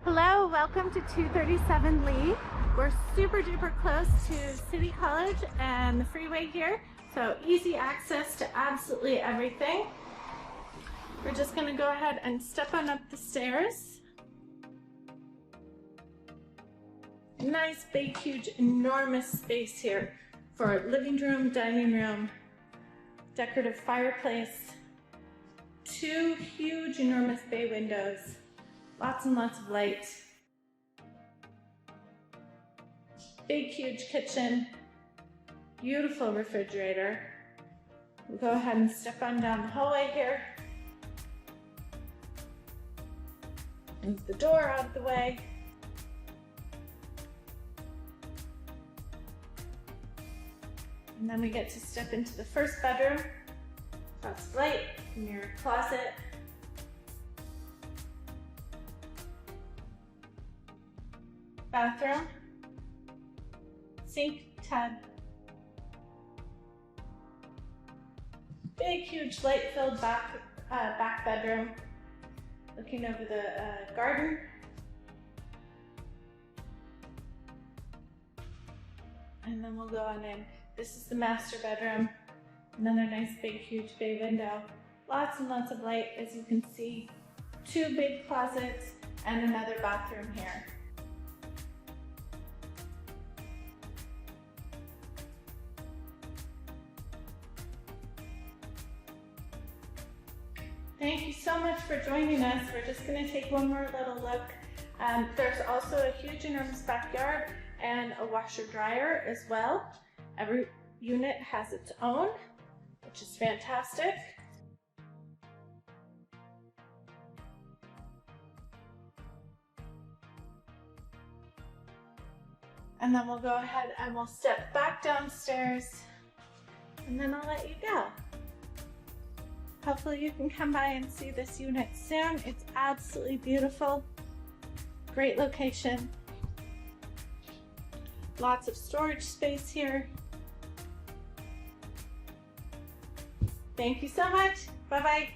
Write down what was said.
Hello, welcome to 237 Lee. We're super duper close to City College and the freeway here, so easy access to absolutely everything. We're just going to go ahead and step on up the stairs. Nice, big, huge, enormous space here for living room, dining room, decorative fireplace, two huge, enormous bay windows. Lots and lots of light. Big, huge kitchen. Beautiful refrigerator. We'll go ahead and step on down the hallway here. Move the door out of the way. And then we get to step into the first bedroom. Lots of light, mirror closet. Bathroom, sink, tub, big, huge, light-filled back bedroom, looking over the garden. And then we'll go on in. This is the master bedroom. Another nice, big, huge bay window. Lots and lots of light, as you can see. Two big closets and another bathroom here. Thank you so much for joining us. We're just going to take one more little look. There's also a huge, enormous backyard and a washer dryer as well. Every unit has its own, which is fantastic. And then we'll go ahead and we'll step back downstairs, and then I'll let you go. Hopefully you can come by and see this unit soon. It's absolutely beautiful. Great location. Lots of storage space here. Thank you so much. Bye-bye.